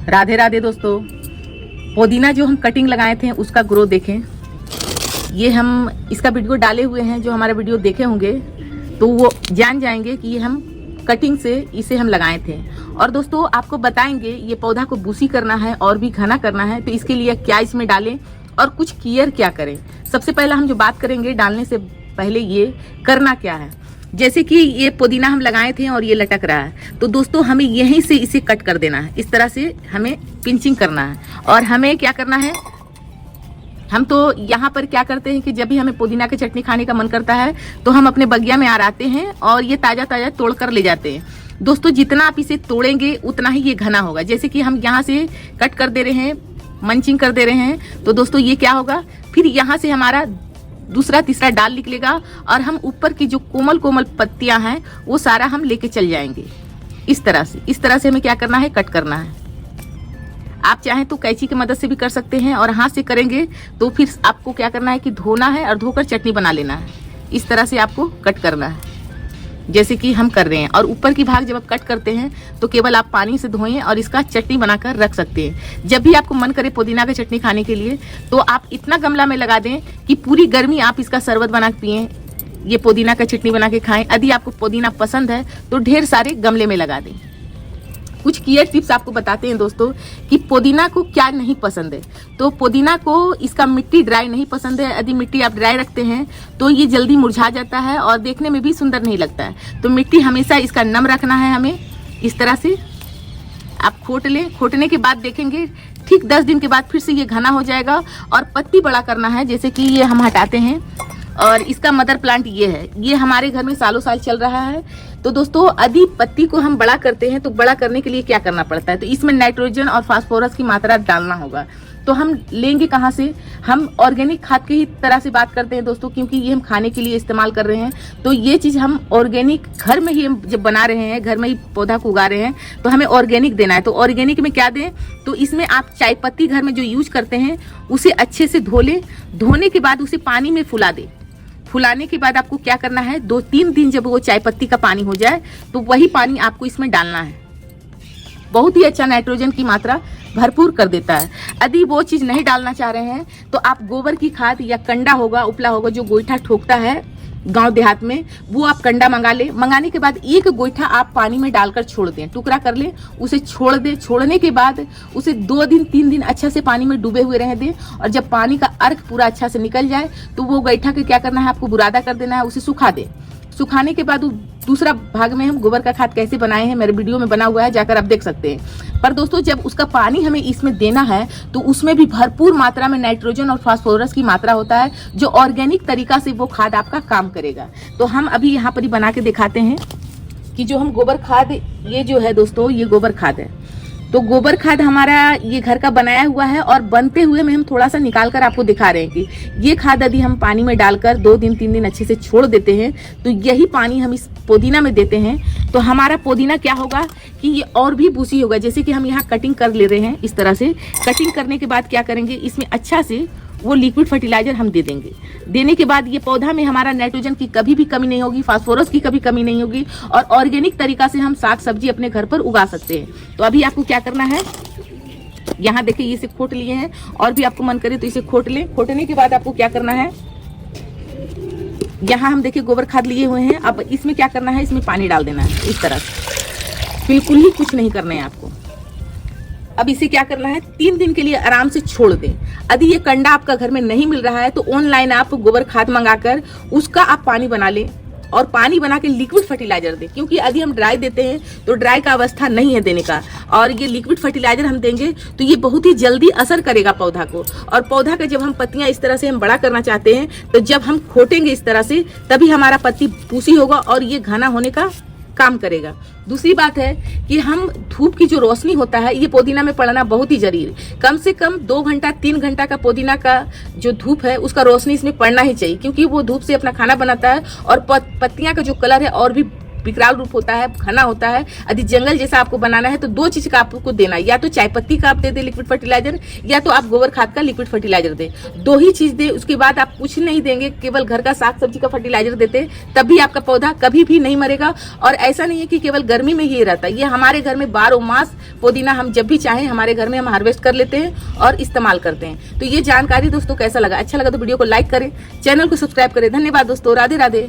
राधे राधे दोस्तों। पुदीना जो हम कटिंग लगाए थे उसका ग्रोथ देखें। ये हम इसका वीडियो डाले हुए हैं, जो हमारा वीडियो देखे होंगे तो वो जान जाएंगे कि ये हम कटिंग से इसे हम लगाए थे। और दोस्तों आपको बताएंगे ये पौधा को बूसी करना है और भी घना करना है, तो इसके लिए क्या इसमें डालें और कुछ केयर क्या करें। सबसे पहला हम जो बात करेंगे डालने से पहले ये करना क्या है। जैसे कि ये पुदीना हम लगाए थे और ये लटक रहा है, तो दोस्तों हमें यहीं से इसे कट कर देना है। इस तरह से हमें पिंचिंग करना है। और हमें क्या करना है, हम तो यहाँ पर क्या करते हैं कि जब भी हमें पुदीना की चटनी खाने का मन करता है तो हम अपने बगिया में आते हैं और ये ताज़ा ताज़ा तोड़ कर ले जाते हैं। दोस्तों जितना आप इसे तोड़ेंगे उतना ही ये घना होगा। जैसे कि हम यहाँ से कट कर दे रहे हैं, मंचिंग कर दे रहे हैं, तो दोस्तों ये क्या होगा, फिर यहाँ से हमारा दूसरा तीसरा डाल निकलेगा और हम ऊपर की जो कोमल कोमल पत्तियां हैं वो सारा हम लेके चल जाएंगे। इस तरह से हमें क्या करना है, कट करना है। आप चाहें तो कैंची की मदद से भी कर सकते हैं, और हाथ से करेंगे तो फिर आपको क्या करना है कि धोना है और धोकर चटनी बना लेना है। इस तरह से आपको कट करना है जैसे कि हम कर रहे हैं। और ऊपर की भाग जब आप कट करते हैं तो केवल आप पानी से धोएं और इसका चटनी बनाकर रख सकते हैं। जब भी आपको मन करे पुदीना की चटनी खाने के लिए तो आप इतना गमला में लगा दें कि पूरी गर्मी आप इसका शरबत बना के पिएं, ये पुदीना का चटनी बना के खाएं। यदि आपको पुदीना पसंद है तो ढेर सारे गमले में लगा दें। कुछ केयर टिप्स आपको बताते हैं दोस्तों कि पुदीना को क्या नहीं पसंद है। तो पुदीना को इसका मिट्टी ड्राई नहीं पसंद है। यदि मिट्टी आप ड्राई रखते हैं तो ये जल्दी मुरझा जाता है और देखने में भी सुंदर नहीं लगता है। तो मिट्टी हमेशा इसका नम रखना है हमें। इस तरह से आप खोट लें। खोटने के बाद देखेंगे ठीक 10 दिन के बाद फिर से ये घना हो जाएगा और पत्ती बड़ा करना है। जैसे कि ये हम हटाते हैं और इसका मदर प्लांट ये है, ये हमारे घर में सालों साल चल रहा है। तो दोस्तों यदि पत्ती को हम बड़ा करते हैं तो बड़ा करने के लिए क्या करना पड़ता है, तो इसमें नाइट्रोजन और फास्फोरस की मात्रा डालना होगा। तो हम लेंगे कहाँ से, हम ऑर्गेनिक खाद की ही तरह से बात करते हैं दोस्तों, क्योंकि ये हम खाने के लिए इस्तेमाल कर रहे हैं। तो ये चीज़ हम ऑर्गेनिक घर में ही हम जब बना रहे हैं, घर में ही पौधा को उगा रहे हैं, तो हमें ऑर्गेनिक देना है। तो ऑर्गेनिक में क्या दें, तो इसमें आप चाय पत्ती घर में जो यूज करते हैं उसे अच्छे से धो लें। धोने के बाद उसे पानी में फुला दें। फुलाने के बाद आपको क्या करना है, 2-3 दिन जब वो चाय पत्ती का पानी हो जाए तो वही पानी आपको इसमें डालना है। बहुत ही अच्छा नाइट्रोजन की मात्रा भरपूर कर देता है। यदि वो चीज़ नहीं डालना चाह रहे हैं तो आप गोबर की खाद या कंडा होगा, उपला होगा, जो गोईठा ठोकता है गांव देहात में, वो आप कंडा मंगा ले। मंगाने के बाद एक गोईठा आप पानी में डालकर छोड़ दें, टुकड़ा कर लें, उसे छोड़ दें। छोड़ने के बाद उसे 2 दिन 3 दिन अच्छा से पानी में डूबे हुए रह दें। और जब पानी का अर्क पूरा अच्छा से निकल जाए तो वो गोईठा के क्या करना है, आपको बुरादा कर देना है, उसे सुखा दें। सुखाने के बाद दूसरा भाग में हम गोबर का खाद कैसे बनाए हैं मेरे वीडियो में बना हुआ है, जाकर आप देख सकते हैं। पर दोस्तों जब उसका पानी हमें इसमें देना है तो उसमें भी भरपूर मात्रा में नाइट्रोजन और फास्फोरस की मात्रा होता है, जो ऑर्गेनिक तरीका से वो खाद आपका काम करेगा। तो हम अभी यहाँ पर ही बना के दिखाते हैं कि जो हम गोबर खाद, ये जो है दोस्तों ये गोबर खाद है। तो गोबर खाद हमारा ये घर का बनाया हुआ है और बनते हुए में हम थोड़ा सा निकाल कर आपको दिखा रहे हैं कि ये खाद यदि हम पानी में डालकर 2 दिन 3 दिन अच्छे से छोड़ देते हैं तो यही पानी हम इस पुदीना में देते हैं तो हमारा पुदीना क्या होगा कि ये और भी बूसी होगा। जैसे कि हम यहाँ कटिंग कर ले रहे हैं, इस तरह से कटिंग करने के बाद क्या करेंगे, इसमें अच्छा से वो लिक्विड फर्टिलाइजर हम दे देंगे। देने के बाद ये पौधा में हमारा नाइट्रोजन की कभी भी कमी नहीं होगी, फास्फोरस की कभी कमी नहीं होगी और ऑर्गेनिक तरीका से हम साग सब्जी अपने घर पर उगा सकते हैं। तो अभी आपको क्या करना है, यहाँ देखिए इसे खोट लिए हैं, और भी आपको मन करे तो इसे खोट लें। खोटने के बाद आपको क्या करना है, यहाँ हम देखिए गोबर खाद लिए हुए हैं। अब इसमें क्या करना है, इसमें पानी डाल देना है। इस तरह से बिल्कुल ही कुछ नहीं करना है आपको। अब इसे क्या करना है, 3 दिन के लिए आराम से छोड़ दें। यदि ये कंडा आपका घर में नहीं मिल रहा है तो ऑनलाइन आप गोबर खाद मंगाकर उसका आप पानी बना लें और पानी बना के लिक्विड फर्टिलाइजर दें। क्योंकि यदि हम ड्राई देते हैं तो ड्राई का अवस्था नहीं है देने का, और ये लिक्विड फर्टिलाइजर हम देंगे तो ये बहुत ही जल्दी असर करेगा पौधा को। और पौधा का जब हम पत्तियां इस तरह से हम बड़ा करना चाहते हैं तो जब हम खोटेंगे इस तरह से तभी हमारा पत्ती पूसी होगा और ये घना होने का काम करेगा। दूसरी बात है कि हम धूप की जो रोशनी होता है ये पुदीना में पड़ना बहुत ही जरूरी है। कम से कम 2 घंटा 3 घंटा का पुदीना का जो धूप है उसका रोशनी इसमें पड़ना ही चाहिए, क्योंकि वो धूप से अपना खाना बनाता है और पत्तियां का जो कलर है और भी विकराल रूप होता है, घना होता है। यदि जंगल जैसा आपको बनाना है तो दो चीज का आपको देना है, या तो चाय पत्ती का आप दे दे लिक्विड फर्टिलाइजर, या तो आप गोबर खाद का लिक्विड फर्टिलाइजर दे, दो ही चीज दे। उसके बाद आप कुछ नहीं देंगे, केवल घर का साग सब्जी का फर्टिलाइजर देते, तब भी आपका पौधा कभी भी नहीं मरेगा। और ऐसा नहीं है कि केवल गर्मी में ये रहता है, ये हमारे घर में 12 मास पुदीना हम जब भी चाहें हमारे घर में हम हार्वेस्ट कर लेते हैं और इस्तेमाल करते हैं। तो ये जानकारी दोस्तों कैसा लगा? अच्छा लगा तो वीडियो को लाइक करें, चैनल को सब्सक्राइब करें। धन्यवाद दोस्तों, राधे राधे।